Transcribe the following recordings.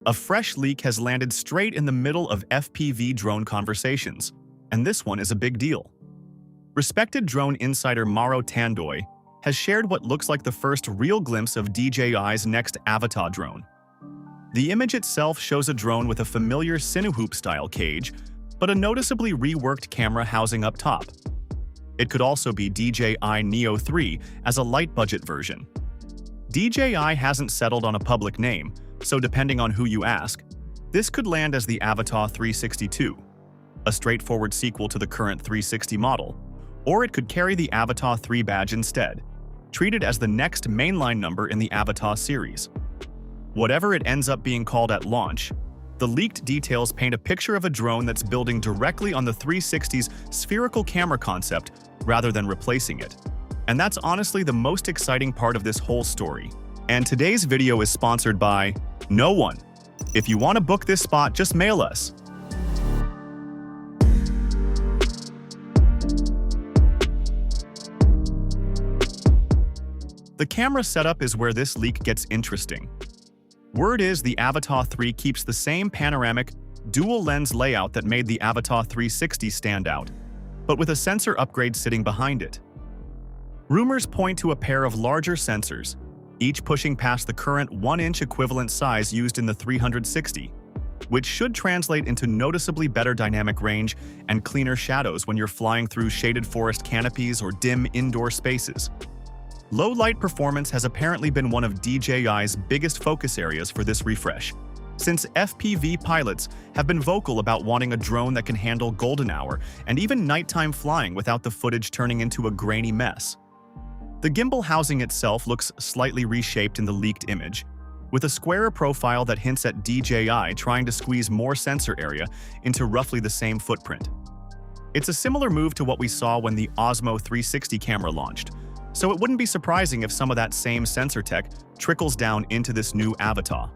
A fresh leak has landed straight in the middle of FPV drone conversations, and this one is a big deal. Respected drone insider Mauro Tandoi has shared what looks like the first real glimpse of DJI's next Avata drone. The image itself shows a drone with a familiar Cinehoop-style cage, but a noticeably reworked camera housing up top. It could also be DJI Neo 3 as a light-budget version. DJI hasn't settled on a public name, so depending on who you ask, this could land as the Avata 362, a straightforward sequel to the current 360 model, or it could carry the Avata 3 badge instead, treated as the next mainline number in the Avata series. Whatever it ends up being called at launch, the leaked details paint a picture of a drone that's building directly on the 360's spherical camera concept rather than replacing it. And that's honestly the most exciting part of this whole story. And today's video is sponsored by no one. If you want to book this spot, just mail us. The camera setup is where this leak gets interesting. Word is the Avata 3 keeps the same panoramic, dual-lens layout that made the Avata 360 stand out, but with a sensor upgrade sitting behind it. Rumors point to a pair of larger sensors, each pushing past the current 1-inch equivalent size used in the 360, which should translate into noticeably better dynamic range and cleaner shadows when you're flying through shaded forest canopies or dim indoor spaces. Low light performance has apparently been one of DJI's biggest focus areas for this refresh, since FPV pilots have been vocal about wanting a drone that can handle golden hour and even nighttime flying without the footage turning into a grainy mess. The gimbal housing itself looks slightly reshaped in the leaked image, with a squarer profile that hints at DJI trying to squeeze more sensor area into roughly the same footprint. It's a similar move to what we saw when the Osmo 360 camera launched, so it wouldn't be surprising if some of that same sensor tech trickles down into this new Avata.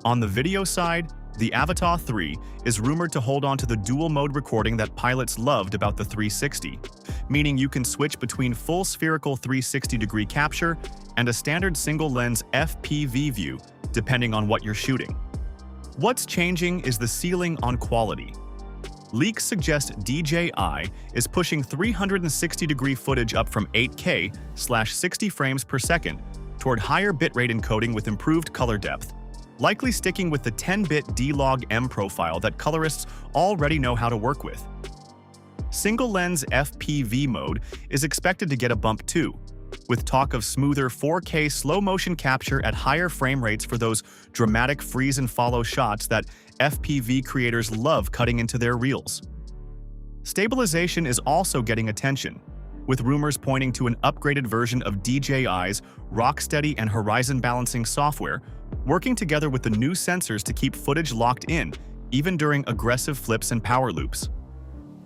On the video side, the Avata 3 is rumored to hold on to the dual-mode recording that pilots loved about the 360, meaning you can switch between full spherical 360-degree capture and a standard single-lens FPV view, depending on what you're shooting. What's changing is the ceiling on quality. Leaks suggest DJI is pushing 360-degree footage up from 8K/60 frames per second toward higher bitrate encoding with improved color depth, likely sticking with the 10-bit D-Log-M profile that colorists already know how to work with. Single-lens FPV mode is expected to get a bump too, with talk of smoother 4K slow-motion capture at higher frame rates for those dramatic freeze-and-follow shots that FPV creators love cutting into their reels. Stabilization is also getting attention, with rumors pointing to an upgraded version of DJI's Rocksteady and Horizon balancing software working together with the new sensors to keep footage locked in, even during aggressive flips and power loops.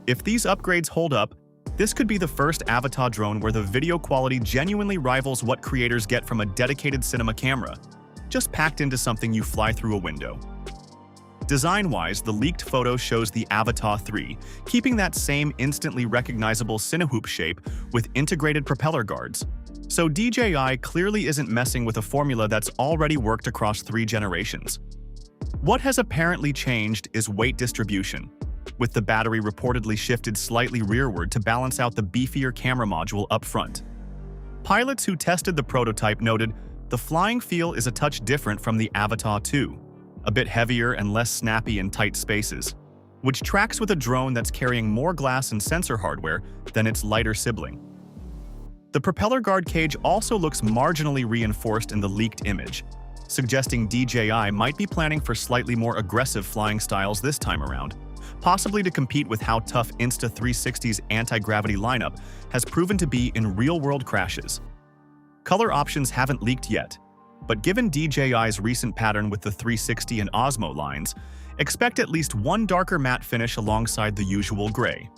If these upgrades hold up, this could be the first Avata drone where the video quality genuinely rivals what creators get from a dedicated cinema camera, just packed into something you fly through a window. Design-wise, the leaked photo shows the Avata 3 keeping that same instantly recognizable Cinehoop shape with integrated propeller guards. So DJI clearly isn't messing with a formula that's already worked across 3 generations. What has apparently changed is weight distribution, with the battery reportedly shifted slightly rearward to balance out the beefier camera module up front. Pilots who tested the prototype noted the flying feel is a touch different from the Avata 2, a bit heavier and less snappy in tight spaces, which tracks with a drone that's carrying more glass and sensor hardware than its lighter sibling. The propeller guard cage also looks marginally reinforced in the leaked image, suggesting DJI might be planning for slightly more aggressive flying styles this time around, possibly to compete with how tough Insta360's anti-gravity lineup has proven to be in real-world crashes. Color options haven't leaked yet, but given DJI's recent pattern with the 360 and Osmo lines, expect at least one darker matte finish alongside the usual gray.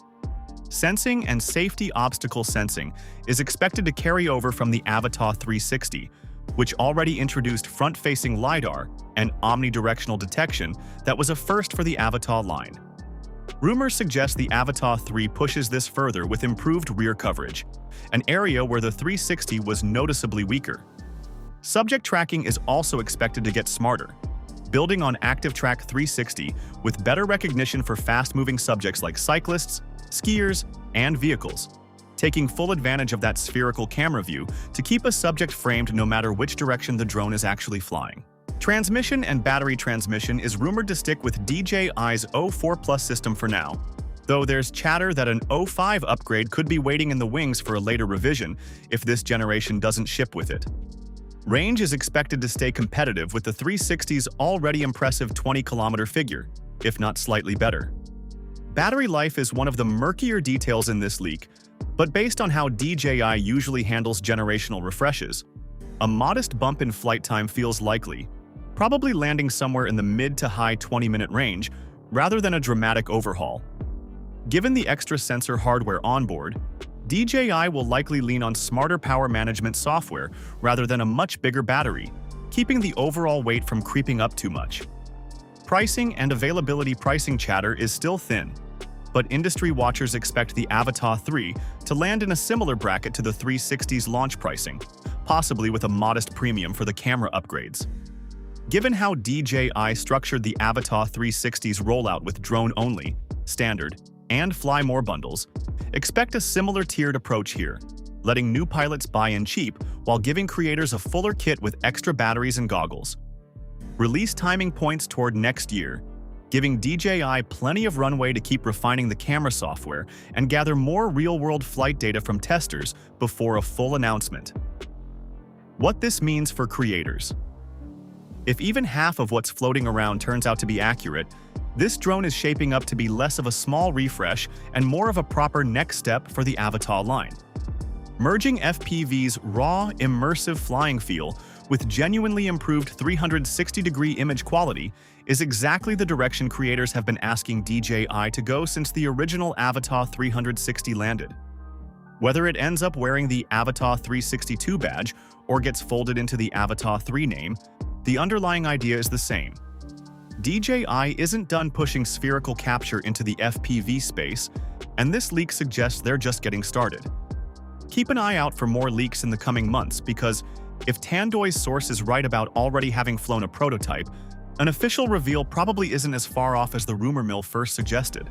Sensing and safety obstacle sensing is expected to carry over from the Avata 360, which already introduced front-facing LiDAR and omnidirectional detection that was a first for the Avata line. Rumors suggest the Avata 3 pushes this further with improved rear coverage, an area where the 360 was noticeably weaker. Subject tracking is also expected to get smarter, building on ActiveTrack 360 with better recognition for fast-moving subjects like cyclists, skiers, and vehicles, taking full advantage of that spherical camera view to keep a subject framed no matter which direction the drone is actually flying. Transmission and battery transmission is rumored to stick with DJI's O4 Plus system for now, though there's chatter that an O5 upgrade could be waiting in the wings for a later revision if this generation doesn't ship with it. Range is expected to stay competitive with the 360's already impressive 20-kilometer figure, if not slightly better. Battery life is one of the murkier details in this leak, but based on how DJI usually handles generational refreshes, a modest bump in flight time feels likely, probably landing somewhere in the mid to high 20-minute range rather than a dramatic overhaul. Given the extra sensor hardware onboard, DJI will likely lean on smarter power management software rather than a much bigger battery, keeping the overall weight from creeping up too much. Pricing and availability pricing chatter is still thin, but industry watchers expect the Avata 3 to land in a similar bracket to the 360's launch pricing, possibly with a modest premium for the camera upgrades. Given how DJI structured the Avata 360's rollout with drone-only, standard, and Fly More bundles, expect a similar tiered approach here, letting new pilots buy in cheap while giving creators a fuller kit with extra batteries and goggles. Release timing points toward next year, giving DJI plenty of runway to keep refining the camera software and gather more real-world flight data from testers before a full announcement. What this means for creators. If even half of what's floating around turns out to be accurate, this drone is shaping up to be less of a small refresh and more of a proper next step for the Avata line. Merging FPV's raw, immersive flying feel with genuinely improved 360-degree image quality is exactly the direction creators have been asking DJI to go since the original Avata 360 landed. Whether it ends up wearing the Avata 362 badge or gets folded into the Avata 3 name, the underlying idea is the same. DJI isn't done pushing spherical capture into the FPV space, and this leak suggests they're just getting started. Keep an eye out for more leaks in the coming months because if Tandoy's source is right about already having flown a prototype, an official reveal probably isn't as far off as the rumor mill first suggested.